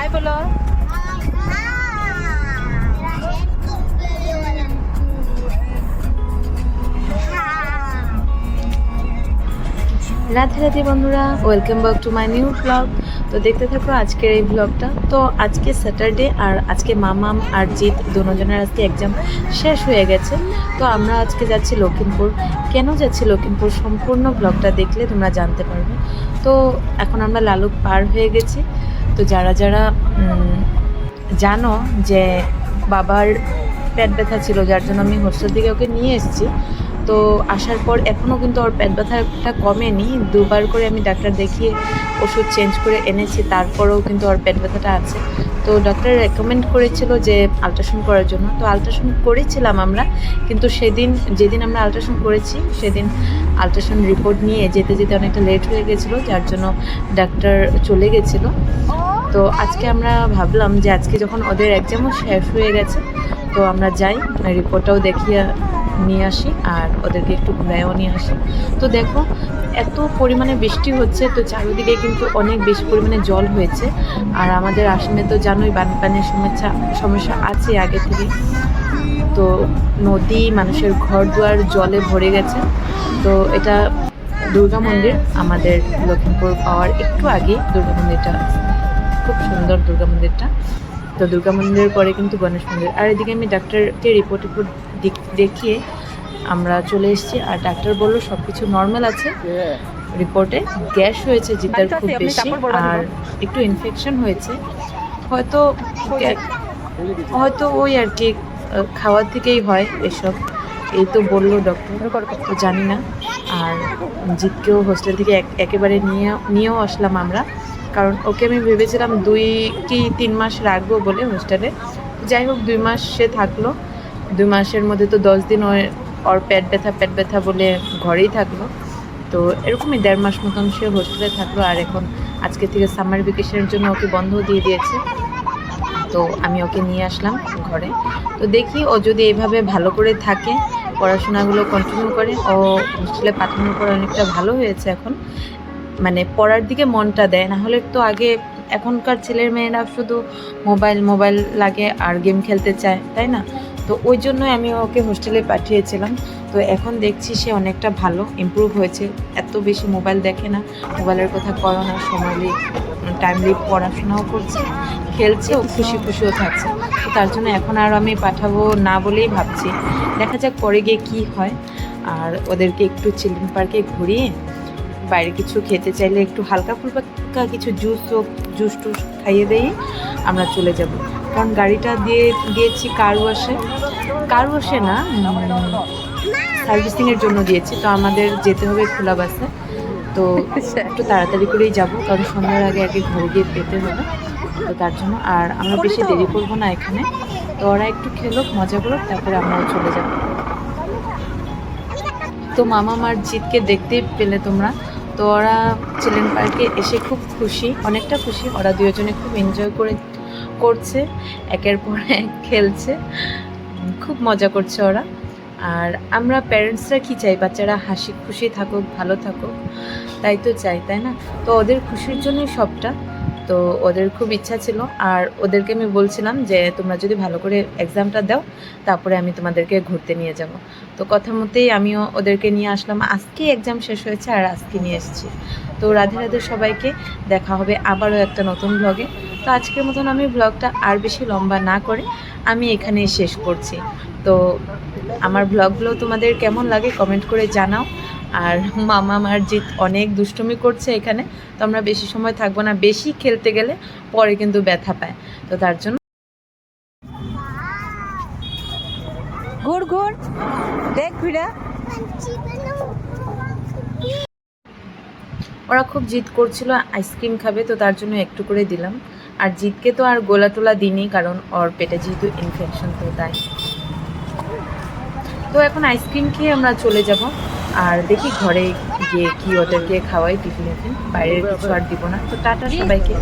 High বলো। রাধে রাধে বন্ধুরা, welcome back to my new blog. তো দেখতে থাকো আজকের এই ব্লগটা। তো আজকে স্যাটারডে আর আজকে মামাম আর জিৎ দুজনের আজকে এক্সাম শেষ হয়ে গেছে। তো আমরা আজকে যাচ্ছি লখিমপুর। কেন যাচ্ছি লখিমপুর সম্পূর্ণ ব্লগটা দেখলে তোমরা জানতে পারবে। তো এখন আমরা লালুক পার হয়ে গেছি। তো যারা যারা জানো যে বাবার পেট ব্যথা ছিল, যার জন্য আমি হোস্টেল থেকে ওকে নিয়ে এসেছি। তো আসার পর এখনও কিন্তু ওর পেট ব্যথাটা কমেনি। দুবার করে আমি ডাক্তার দেখিয়ে ওষুধ চেঞ্জ করে এনেছি, তারপরেও কিন্তু ওর পেট ব্যথাটা আছে। তো ডাক্তার রেকমেন্ড করেছিল যে আলট্রাসাউন্ড করার জন্য। তো আলট্রাসাউন্ড করেছিলাম আমরা, কিন্তু যেদিন আমরা আলট্রাসাউন্ড করেছি সেদিন আলট্রাসাউন্ড রিপোর্ট নিয়ে যেতে যেতে অনেকটা লেট হয়ে গেছিলো, যার জন্য ডাক্তার চলে গেছিলো। তো আজকে আমরা ভাবলাম যে আজকে যখন ওদের এক্সামও শেষ হয়ে গেছে, তো আমরা যাই, রিপোর্টটাও দেখিয়ে নিয়ে আসি আর ওদেরকে একটু ঘুরায়ও নিয়ে আসি। তো দেখো এত পরিমাণে বৃষ্টি হচ্ছে, তো চারিদিকে কিন্তু অনেক বেশি পরিমাণে জল হয়েছে। আর আমাদের আসামে তো জানোই বানপানির সমস্যা আছে আগে থেকে। তো নদী, মানুষের ঘর দুয়ার জলে ভরে গেছে। তো এটা দুর্গা মন্দির, আমাদের লখিমপুর পাওয়ার একটু আগে দুর্গা মন্দিরটা, খুব সুন্দর দুর্গা মন্দিরটা। তো দুর্গা মন্দিরের পরে কিন্তু গণেশ মন্দির। আর এদিকে আমি ডাক্তারকে রিপোর্ট দেখিয়ে আমরা চলে এসেছি। আর ডাক্তার বললো সব কিছু নর্মাল আছে। রিপোর্টে গ্যাস হয়েছে জিতার খুব বেশি, আর একটু ইনফেকশন হয়েছে, হয়তো ওই আর কি খাওয়ার থেকেই হয় এসব, এই তো বললো ডক্টর, তো জানি না। আর জিতকেও হোস্টেল থেকে একেবারে নিয়েও আসলাম আমরা, কারণ ওকে আমি ভেবেছিলাম 2 কি 3 মাস রাখবো বলে হোস্টেলে। যাই হোক 2 মাস সে থাকলো। 2 মাসের মধ্যে তো 10 দিন ওর পেট ব্যথা বলে ঘরেই থাকলো। তো এরকমই 1.5 মাস মতন সে হোস্টেলে থাকলো। আর এখন আজকে থেকে সামার ভ্যাকেশনের জন্য ওকে বন্ধও দিয়ে দিয়েছে। তো আমি ওকে নিয়ে আসলাম ঘরে। তো দেখি ও যদি এইভাবে ভালো করে থাকে, পড়াশোনাগুলো কন্টিনিউ করে, ও হোস্টেলে পাঠানোর পর অনেকটা ভালো হয়েছে এখন, মানে পড়ার দিকে মনটা দেয়। না হলে তো আগে, এখনকার ছেলের মেয়েরা শুধু মোবাইল লাগে আর গেম খেলতে চায়, তাই না? তো ওই জন্যই আমি ওকে হোস্টেলে পাঠিয়েছিলাম। তো এখন দেখছি সে অনেকটা ভালো ইমপ্রুভ হয়েছে, এত বেশি মোবাইল দেখে না, মোবাইলের কথা কয়ও না, টাইমলি পড়াশোনাও করছে, খেলছেও, খুশিও থাকছে। তো তার জন্য এখন আর আমি পাঠাবো না বলেই ভাবছি, দেখা যাক পরে গিয়ে কী হয়। আর ওদেরকে একটু চিলড্রেন পার্কে ঘুরিয়ে, বাইরে কিছু খেতে চাইলে একটু হালকা ফুলকা কিছু জুস টুস খাইয়ে দিয়ে আমরা চলে যাব। কারণ গাড়িটা দিয়েছি কার ওয়াশে না, সার্ভিসিংয়ের জন্য দিয়েছি। তো আমাদের যেতে হবে খোলা বাসে। তো একটু তাড়াতাড়ি করেই যাব, কারণ সন্ধ্যার আগে ঘরে গিয়ে পেতে হবে। তো তার জন্য আর আমরা বেশি দেরি করবো না এখানে। তো ওরা একটু খেলুক, মজা করুক, তারপরে আমরাও চলে যাব। তো মামা আর জিতকে দেখতেই পেলে তোমরা। তো ওরা চিলড্রেন পার্কে এসে খুব খুশি, অনেকটা খুশি। ওরা দুজনে খুব এনজয় করছে, একের পর এক খেলছে, খুব মজা করছে ওরা। আর আমরা প্যারেন্টসরা কি চাই, বাচ্চারা হাসি খুশি থাকুক, ভালো থাকুক, তাই তো চাই, তাই না? তো ওদের খুশির জন্যই সবটা। তো ওদের খুব ইচ্ছা ছিল, আর ওদেরকে আমি বলছিলাম যে তোমরা যদি ভালো করে এক্সামটা দাও, তারপরে আমি তোমাদেরকে ঘুরতে নিয়ে যাব। তো কথা মতেই আমিও ওদেরকে নিয়ে আসলাম। আজকে এক্সাম শেষ হয়েছে আর আজকে নিয়ে এসেছি। তো রাধে রাধে সবাইকে, দেখা হবে আবারও একটা নতুন ব্লগে। তো আজকের মতন আমি ব্লগটা আর বেশি লম্বা না করে আমি এখানেই শেষ করছি। তো আমার ব্লগগুলো তোমাদের কেমন লাগে কমেন্ট করে জানাও। আর মামা আর জিৎ অনেক দুষ্টুমি করছে এখানে। তো আমরা বেশি সময় থাকবো না, বেশি খেলতে গেলে পরে কিন্তু ব্যথা পায়। তো তার জন্য ঘুর দেখ ঘুরে। ওরা খুব জিদ করছিল আইসক্রিম খাবে, তো তার জন্য একটু করে দিলাম। আর জিতকে তো আর গোলা টোলা দিইনি, কারণ ওর পেটে যেহেতু ইনফেকশন, তো তাই। তো এখন আইসক্রিম খেয়ে আমরা চলে যাব। আর দেখি ঘরে গিয়ে কি ওদেরকে খাওয়াই, টিফিন, বাইরের কিছু আর দিব না। তো টাটা সবাইকে।